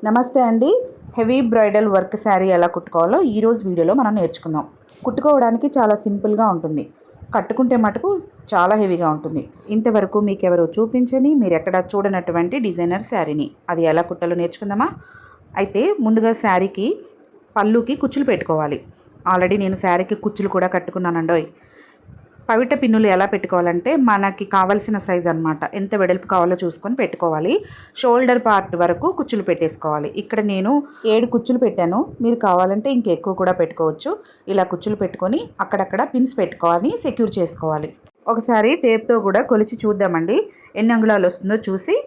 నమస్తే అండి. Heavy bridal work sari ఎలా కుట్టుకోవాలో ఈరోజు వీడియోలో మనం నేర్చుకుందాం. కుట్టుకోవడానికి చాలా సింపుల్గా ఉంటుంది, కట్టుకుంటే మటుకు చాలా హెవీగా ఉంటుంది. ఇంతవరకు మీకెవరో చూపించని, మీరు ఎక్కడ చూడనటువంటి డిజైనర్ శారీని అది ఎలా కుట్టాలో నేర్చుకుందామా? అయితే ముందుగా శారీకి పళ్ళుకి కుచ్చులు పెట్టుకోవాలి. ఆల్రెడీ నేను శారీకి కుచ్చులు కూడా కట్టుకున్నానండోయ్. పవిట పిన్నులు ఎలా పెట్టుకోవాలంటే మనకి కావాల్సిన సైజ్ అనమాట, ఎంత వెడల్పు కావాలో చూసుకొని పెట్టుకోవాలి. షోల్డర్ పార్ట్ వరకు కుచ్చులు పెట్టేసుకోవాలి. ఇక్కడ నేను 7 కుచ్చులు పెట్టాను, మీరు కావాలంటే ఇంకెక్కువ కూడా పెట్టుకోవచ్చు. ఇలా కుచ్చులు పెట్టుకొని అక్కడక్కడ పిన్స్ పెట్టుకోవాలి, సెక్యూర్ చేసుకోవాలి. ఒకసారి టేప్తో కూడా కొలిచి చూద్దామండి, ఎన్ని అంగుళాలు వస్తుందో చూసి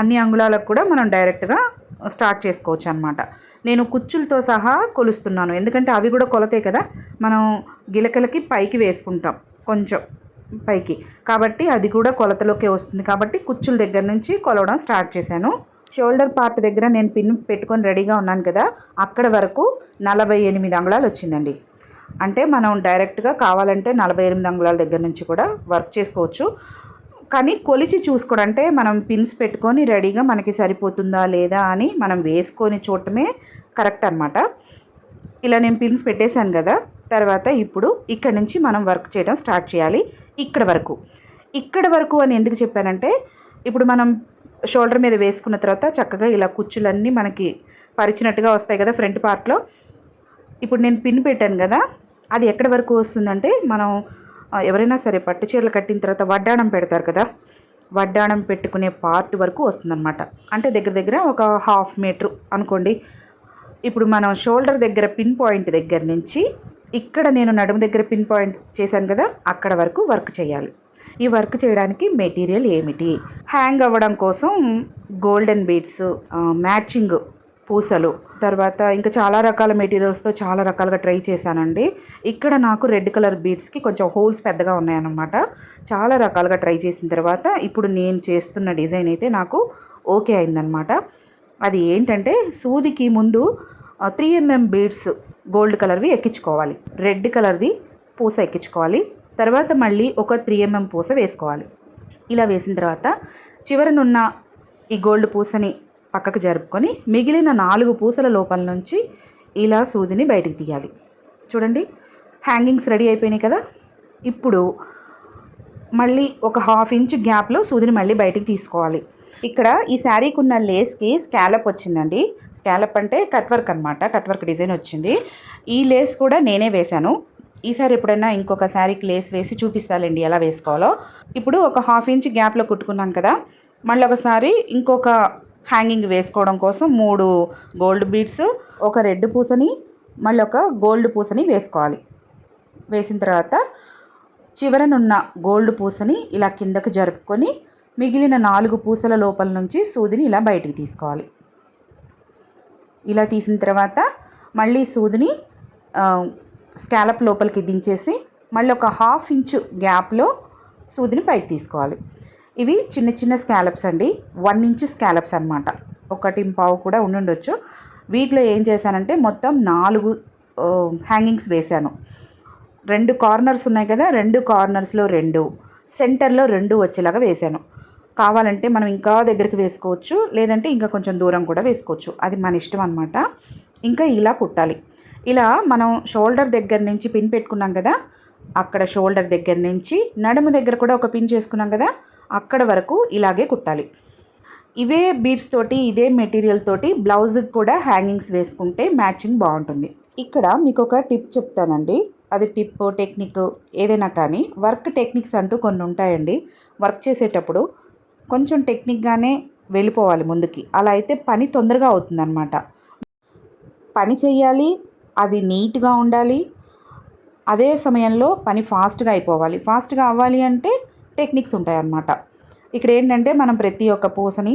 అన్ని అంగుళాలకు కూడా మనం డైరెక్ట్గా స్టార్ట్ చేసుకోవచ్చు అనమాట. నేను కుచ్చులతో సహా కొలుస్తున్నాను, ఎందుకంటే అవి కూడా కొలతే కదా, మనం గిలకలకి పైకి వేసుకుంటాం కొంచెం పైకి, కాబట్టి అది కూడా కొలతలోకే వస్తుంది. కాబట్టి కుచ్చుల దగ్గర నుంచి కొలవడం స్టార్ట్ చేశాను. షోల్డర్ పార్ట్ దగ్గర నేను పిన్ పెట్టుకొని రెడీగా ఉన్నాను కదా, అక్కడ వరకు 48 అంగుళాలు వచ్చిందండి. అంటే మనం డైరెక్ట్గా కావాలంటే 48 అంగుళాల దగ్గర నుంచి కూడా వర్క్ చేసుకోవచ్చు. కానీ కొలిచి చూసుకోవడం అంటే మనం పిన్స్ పెట్టుకొని రెడీగా మనకి సరిపోతుందా లేదా అని మనం వేసుకొని చూడటమే కరెక్ట్ అనమాట. ఇలా నేను పిన్స్ పెట్టేశాను కదా, తర్వాత ఇప్పుడు ఇక్కడ నుంచి మనం వర్క్ చేయడం స్టార్ట్ చేయాలి. ఇక్కడ వరకు అని ఎందుకు చెప్పానంటే, ఇప్పుడు మనం షోల్డర్ మీద వేసుకున్న తర్వాత చక్కగా ఇలా కుచ్చులన్నీ మనకి పరిచినట్టుగా వస్తాయి కదా ఫ్రంట్ పార్ట్లో. ఇప్పుడు నేను పిన్ పెట్టాను కదా, అది ఎక్కడి వరకు వస్తుందంటే, మనం ఎవరైనా సరే పట్టు చీరలు కట్టిన తర్వాత వడ్డాణం పెడతారు కదా, వడ్డాణం పెట్టుకునే పార్ట్ వరకు వస్తుందన్నమాట. అంటే దగ్గర దగ్గర ఒక 1/2 మీటర్ అనుకోండి. ఇప్పుడు మనం షోల్డర్ దగ్గర పిన్ పాయింట్ దగ్గర నుంచి ఇక్కడ నేను నడుము దగ్గర పిన్ పాయింట్ చేశాను కదా, అక్కడ వరకు వర్క్ చేయాలి. ఈ వర్క్ చేయడానికి మెటీరియల్ ఏమిటి? హ్యాంగ్ అవ్వడం కోసం గోల్డెన్ బీడ్స్, మ్యాచింగ్ పూసలు, తర్వాత ఇంకా చాలా రకాల మెటీరియల్స్తో చాలా రకాలుగా ట్రై చేశానండి. ఇక్కడ నాకు రెడ్ కలర్ బీడ్స్కి కొంచెం హోల్స్ పెద్దగా ఉన్నాయన్నమాట. చాలా రకాలుగా ట్రై చేసిన తర్వాత ఇప్పుడు నేను చేస్తున్న డిజైన్ అయితే నాకు ఓకే అయిందనమాట. అది ఏంటంటే, సూదికి ముందు 3mm బీడ్స్ గోల్డ్ కలర్వి ఎక్కించుకోవాలి, రెడ్ కలర్ది పూస ఎక్కించుకోవాలి, తర్వాత మళ్ళీ ఒక 3mm పూస వేసుకోవాలి. ఇలా వేసిన తర్వాత చివరనున్న ఈ గోల్డ్ పూసని పక్కకు జరుపుకొని మిగిలిన 4 పూసల లోపల నుంచి ఇలా సూదిని బయటికి తీయాలి. చూడండి, హ్యాంగింగ్స్ రెడీ అయిపోయినాయి కదా. ఇప్పుడు మళ్ళీ ఒక 1/2 ఇంచ్ గ్యాప్లో సూదిని మళ్ళీ బయటికి తీసుకోవాలి. ఇక్కడ ఈ శారీకి ఉన్న లేస్కి స్కాలప్ వచ్చిందండి. స్కాలప్ అంటే కట్ వర్క్ అనమాట, కట్ వర్క్ డిజైన్ వచ్చింది. ఈ లేస్ కూడా నేనే వేశాను. ఈసారి ఎప్పుడైనా ఇంకొక శారీకి లేస్ వేసి చూపిస్తానండి ఎలా వేసుకోవాలో. ఇప్పుడు ఒక 1/2 ఇంచ్ గ్యాప్లో కుట్టుకున్నాం కదా, మళ్ళీ ఒకసారి ఇంకొక హ్యాంగింగ్ వేసుకోవడం కోసం 3 గోల్డ్ బీడ్స్, ఒక రెడ్ పూసని, మళ్ళీ ఒక గోల్డ్ పూసని వేసుకోవాలి. వేసిన తర్వాత చివరనున్న గోల్డ్ పూసని ఇలా కిందకు జరుపుకొని మిగిలిన 4 పూసల లోపల నుంచి సూదిని ఇలా బయటికి తీసుకోవాలి. ఇలా తీసిన తర్వాత మళ్ళీ సూదిని స్కాలప్ లోపలికి దించేసి మళ్ళీ ఒక 1/2 ఇంచ్ గ్యాప్లో సూదిని పైకి తీసుకోవాలి. ఇవి చిన్న చిన్న స్కాలప్స్ అండి, 1 ఇంచ్ స్కాలప్స్ అనమాట. 1.25 కూడా ఉండుండొచ్చు. వీటిలో ఏం చేశానంటే మొత్తం 4 హ్యాంగింగ్స్ వేశాను. 2 కార్నర్స్ ఉన్నాయి కదా, 2 కార్నర్స్లో 2, సెంటర్లో 2 వచ్చేలాగా వేశాను. కావాలంటే మనం ఇంకా దగ్గరికి వేసుకోవచ్చు, లేదంటే ఇంకా కొంచెం దూరం కూడా వేసుకోవచ్చు, అది మన ఇష్టం అనమాట. ఇంకా ఇలా కుట్టాలి. ఇలా మనం షోల్డర్ దగ్గర నుంచి పిన్ పెట్టుకున్నాం కదా, అక్కడ షోల్డర్ దగ్గర నుంచి నడుము దగ్గర కూడా ఒక పిన్ చేసుకున్నాం కదా, అక్కడ వరకు ఇలాగే కుట్టాలి. ఇవే బీడ్స్ తోటి, ఇదే మెటీరియల్ తోటి బ్లౌజ్కి కూడా హ్యాంగింగ్స్ వేసుకుంటే మ్యాచింగ్ బాగుంటుంది. ఇక్కడ మీకు ఒక టిప్ చెప్తానండి, అది టిప్ టెక్నిక్ ఏదైనా కానీ, వర్క్ టెక్నిక్స్ అంటూ కొన్ని ఉంటాయండి. వర్క్ చేసేటప్పుడు కొంచెం టెక్నిక్గానే వెళ్ళిపోవాలి ముందుకి, అలా అయితే పని తొందరగా అవుతుందన్నమాట. పని చేయాలి, అది నీట్గా ఉండాలి, అదే సమయంలో పని ఫాస్ట్గా అయిపోవాలి. ఫాస్ట్గా అవ్వాలి అంటే టెక్నిక్స్ ఉంటాయన్నమాట. ఇక్కడ ఏంటంటే మనం ప్రతి ఒక్క పూసని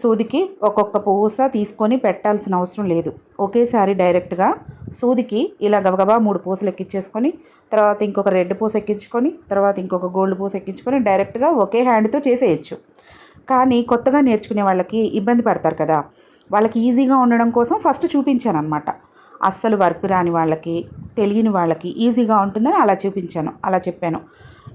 సూదికి ఒక్కొక్క పూస తీసుకొని పెట్టాల్సిన అవసరం లేదు. ఒకేసారి డైరెక్ట్గా సూదికి ఇలా గబగబా 3 పూసలు ఎక్కించేసుకొని, తర్వాత ఇంకొక రెడ్ పూస ఎక్కించుకొని, తర్వాత ఇంకొక గోల్డ్ పూస ఎక్కించుకొని డైరెక్ట్గా ఒకే హ్యాండ్తో చేసేయచ్చు. కానీ కొత్తగా నేర్చుకునే వాళ్ళకి ఇబ్బంది పడతారు కదా, వాళ్ళకి ఈజీగా ఉండడం కోసం ఫస్ట్ చూపించాను అనమాట. అస్సలు వర్క్ రాని వాళ్ళకి, తెలియని వాళ్ళకి ఈజీగా ఉంటుందని అలా చూపించాను, అలా చెప్పాను.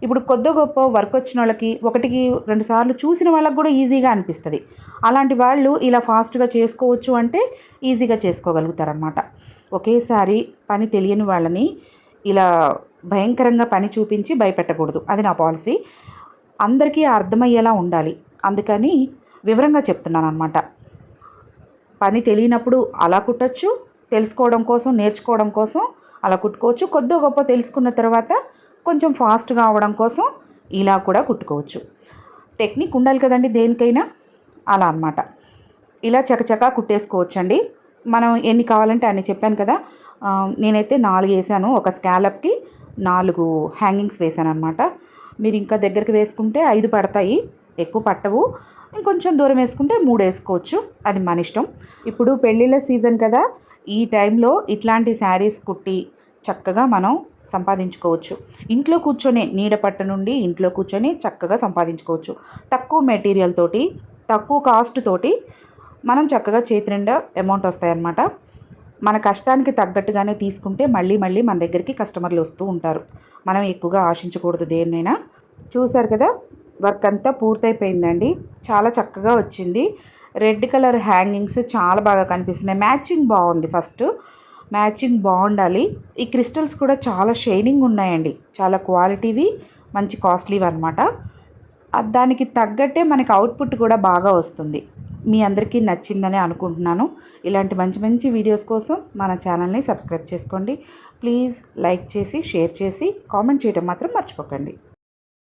ఇప్పుడు కొద్ది గొప్ప వర్క్ వచ్చిన వాళ్ళకి 1-2 సార్లు చూసిన వాళ్ళకి కూడా ఈజీగా అనిపిస్తుంది. అలాంటి వాళ్ళు ఇలా ఫాస్ట్గా చేసుకోవచ్చు అంటే ఈజీగా చేసుకోగలుగుతారనమాట. ఒకేసారి పని తెలియని వాళ్ళని ఇలా భయంకరంగా పని చూపించి భయపెట్టకూడదు. అది నా పాలసీ. అందరికీ అర్థమయ్యేలా ఉండాలి. అందుకని వివరంగా చెప్తున్నాను అనమాట. పని తెలియనప్పుడు అలా కుట్టచ్చు, తెలుసుకోవడం కోసం నేర్చుకోవడం కోసం అలా కుట్టుకోవచ్చు. కొద్ది గొప్ప తెలుసుకున్న తర్వాత కొంచెం ఫాస్ట్గా అవ్వడం కోసం ఇలా కూడా కుట్టుకోవచ్చు. టెక్నిక్ ఉండాలి కదండి దేనికైనా, అలా అన్నమాట. ఇలా చకచకా కుట్టేసుకోవచ్చండి. మనం ఎన్ని కావాలంటే అన్ని చెప్పాను కదా. నేనైతే 4 వేసాను. ఒక స్కాలప్కి 4 హ్యాంగింగ్స్ వేసాను అనమాట. మీరు ఇంకా దగ్గరికి వేసుకుంటే 5 పడతాయి, ఎక్కువ పట్టవు. ఇంకొంచెం దూరం వేసుకుంటే 3 వేసుకోవచ్చు, అది మన ఇష్టం. ఇప్పుడు పెళ్ళిళ్ళ సీజన్ కదా, ఈ టైంలో ఇట్లాంటి శారీస్ కుట్టి చక్కగా మనం సంపాదించుకోవచ్చు. ఇంట్లో కూర్చొని నీడ పట్టు నుండి ఇంట్లో కూర్చొని చక్కగా సంపాదించుకోవచ్చు. తక్కువ మెటీరియల్ తోటి, తక్కువ కాస్ట్ తోటి మనం చక్కగా చేతి నిండా అమౌంట్ వస్తాయన్నమాట. మన కష్టానికి తగ్గట్టుగానే తీసుకుంటే మళ్ళీ మళ్ళీ మన దగ్గరికి కస్టమర్లు వస్తూ ఉంటారు. మనం ఎక్కువగా ఆశించకూడదు దేన్నైనా. చూసారు కదా, వర్క్ అంతా పూర్తయిపోయిందండి. చాలా చక్కగా వచ్చింది. రెడ్ కలర్ హ్యాంగింగ్స్ చాలా బాగా కనిపిస్తున్నాయి. మ్యాచింగ్ బాగుంది. ఫస్ట్ మ్యాచింగ్ బాగుండాలి. ఈ క్రిస్టల్స్ కూడా చాలా షైనింగ్ ఉన్నాయండి. చాలా క్వాలిటీవి, మంచి కాస్ట్లీవి అనమాట. దానికి తగ్గట్టే మనకి అవుట్పుట్ కూడా బాగా వస్తుంది. మీ అందరికీ నచ్చిందని అనుకుంటున్నాను. ఇలాంటి మంచి మంచి వీడియోస్ కోసం మన ఛానల్ని సబ్స్క్రైబ్ చేసుకోండి. ప్లీజ్ లైక్ చేసి, షేర్ చేసి, కామెంట్ చేయడం మాత్రం మర్చిపోకండి.